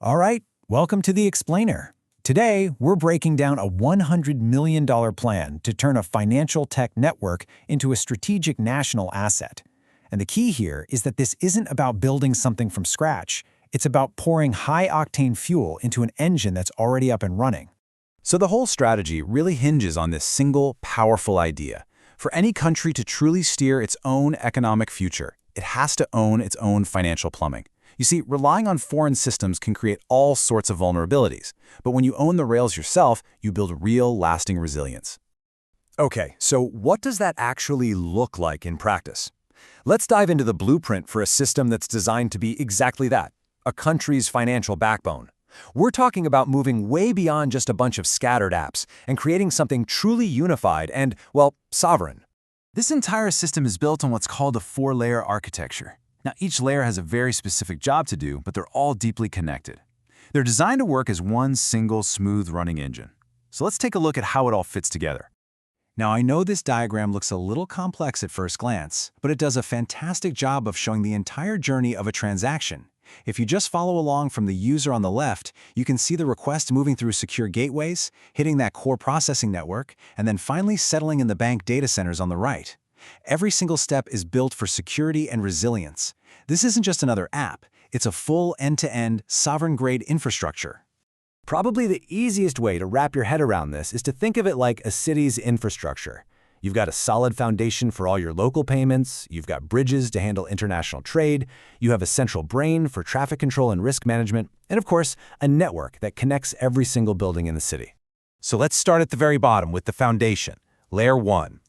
All right, welcome to The Explainer. Today, we're breaking down a $100 million plan to turn a financial tech network into a strategic national asset. And the key here is that this isn't about building something from scratch. It's about pouring high-octane fuel into an engine that's already up and running. So the whole strategy really hinges on this single, powerful idea. For any country to truly steer its own economic future, it has to own its own financial plumbing. You see, relying on foreign systems can create all sorts of vulnerabilities. But when you own the rails yourself, you build real, lasting resilience. Okay, so what does that actually look like in practice? Let's dive into the blueprint for a system that's designed to be exactly that, a country's financial backbone. We're talking about moving way beyond just a bunch of scattered apps and creating something truly unified and, well, sovereign. This entire system is built on what's called a four-layer architecture. Now, each layer has a very specific job to do, but they're all deeply connected. They're designed to work as one single, smooth-running engine. So let's take a look at how it all fits together. Now, I know this diagram looks a little complex at first glance, but it does a fantastic job of showing the entire journey of a transaction. If you just follow along from the user on the left, you can see the request moving through secure gateways, hitting that core processing network, and then finally settling in the bank data centers on the right. Every single step is built for security and resilience. This isn't just another app, it's a full end-to-end, sovereign-grade infrastructure. Probably the easiest way to wrap your head around this is to think of it like a city's infrastructure. You've got a solid foundation for all your local payments, you've got bridges to handle international trade, you have a central brain for traffic control and risk management, and of course, a network that connects every single building in the city. So let's start at the very bottom with the foundation, Layer 1.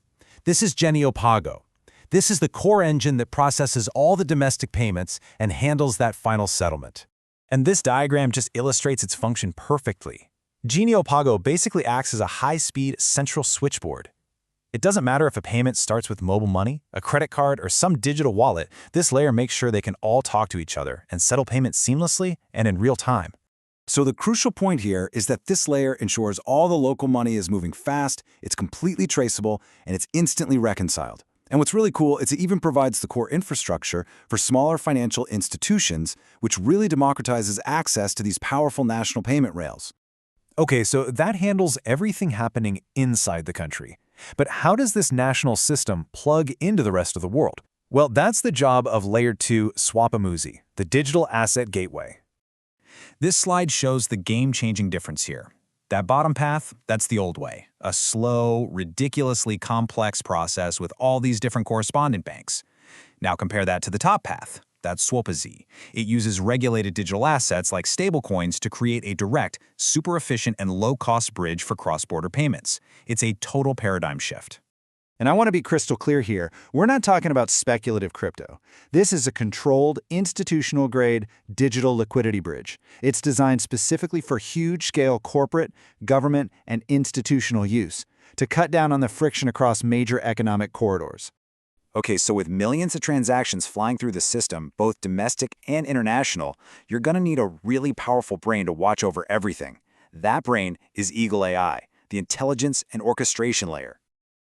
This is GENIO PAGO. This is the core engine that processes all the domestic payments and handles that final settlement. And this diagram just illustrates its function perfectly. GENIO PAGO basically acts as a high-speed central switchboard. It doesn't matter if a payment starts with mobile money, a credit card, or some digital wallet, this layer makes sure they can all talk to each other and settle payments seamlessly and in real time. So the crucial point here is that this layer ensures all the local money is moving fast, it's completely traceable, and it's instantly reconciled. And what's really cool is it even provides the core infrastructure for smaller financial institutions, which really democratizes access to these powerful national payment rails. Okay, so that handles everything happening inside the country. But how does this national system plug into the rest of the world? Well, that's the job of Layer 2 Swapamuzi, the digital asset gateway. This slide shows the game-changing difference here. That bottom path, that's the old way, a slow, ridiculously complex process with all these different correspondent banks. Now compare that to the top path, that's Swapazi. It uses regulated digital assets like stablecoins to create a direct, super efficient, and low-cost bridge for cross-border payments. It's a total paradigm shift. And I want to be crystal clear here. We're not talking about speculative crypto. This is a controlled, institutional-grade digital liquidity bridge. It's designed specifically for huge-scale corporate, government, and institutional use to cut down on the friction across major economic corridors. Okay, so with millions of transactions flying through the system, both domestic and international, you're going to need a really powerful brain to watch over everything. That brain is Eagle AI, the intelligence and orchestration layer.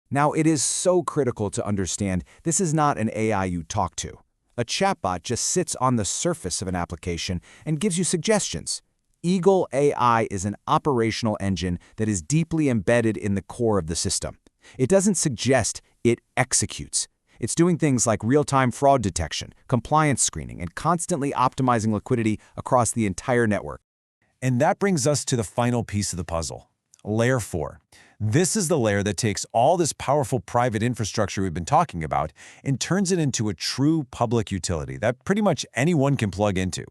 Now, it is so critical to understand this is not an AI you talk to. A chatbot just sits on the surface of an application and gives you suggestions. Eagle AI is an operational engine that is deeply embedded in the core of the system. It doesn't suggest, it executes. It's doing things like real-time fraud detection, compliance screening, and constantly optimizing liquidity across the entire network. And that brings us to the final piece of the puzzle, Layer 4. This is the layer that takes all this powerful private infrastructure we've been talking about and turns it into a true public utility that pretty much anyone can plug into.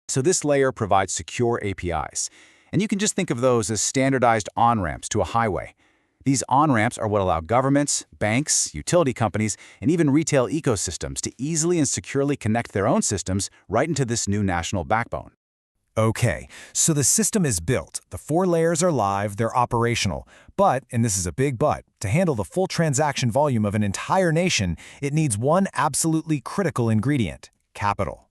So this layer provides secure APIs, and you can just think of those as standardized on-ramps to a highway. These on-ramps are what allow governments, banks, utility companies, and even retail ecosystems to easily and securely connect their own systems right into this new national backbone. Okay, so the system is built, the 4 layers are live, they're operational. But, and this is a big but, to handle the full transaction volume of an entire nation, it needs one absolutely critical ingredient: capital.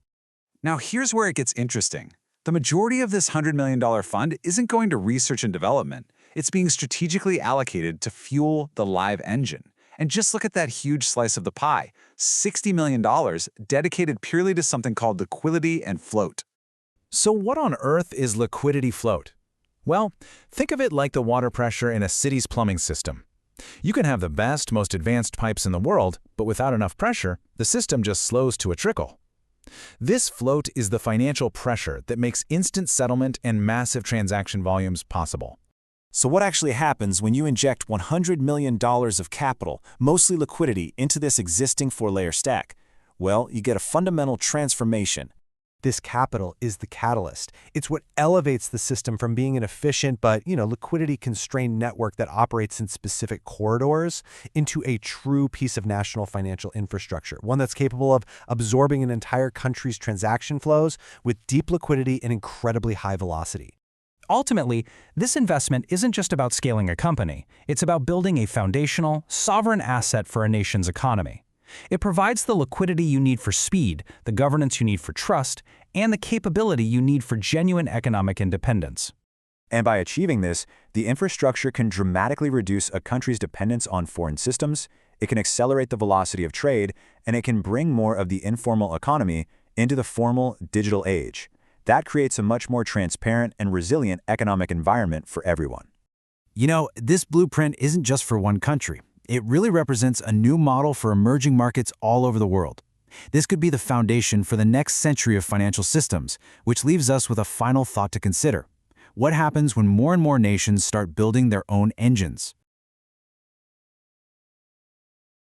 Now here's where it gets interesting. The majority of this $100 million fund isn't going to research and development. It's being strategically allocated to fuel the live engine. And just look at that huge slice of the pie, $60 million dedicated purely to something called liquidity and float. So what on earth is liquidity float? Well, think of it like the water pressure in a city's plumbing system. You can have the best, most advanced pipes in the world, but without enough pressure, the system just slows to a trickle. This float is the financial pressure that makes instant settlement and massive transaction volumes possible. So what actually happens when you inject $100 million of capital, mostly liquidity, into this existing four-layer stack? Well, you get a fundamental transformation. This capital is the catalyst. It's what elevates the system from being an efficient but, liquidity-constrained network that operates in specific corridors into a true piece of national financial infrastructure, one that's capable of absorbing an entire country's transaction flows with deep liquidity and incredibly high velocity. Ultimately, this investment isn't just about scaling a company. It's about building a foundational, sovereign asset for a nation's economy. It provides the liquidity you need for speed, the governance you need for trust, and the capability you need for genuine economic independence. And by achieving this, the infrastructure can dramatically reduce a country's dependence on foreign systems, it can accelerate the velocity of trade, and it can bring more of the informal economy into the formal digital age. That creates a much more transparent and resilient economic environment for everyone. This blueprint isn't just for one country. It really represents a new model for emerging markets all over the world. This could be the foundation for the next century of financial systems, which leaves us with a final thought to consider. What happens when more and more nations start building their own engines?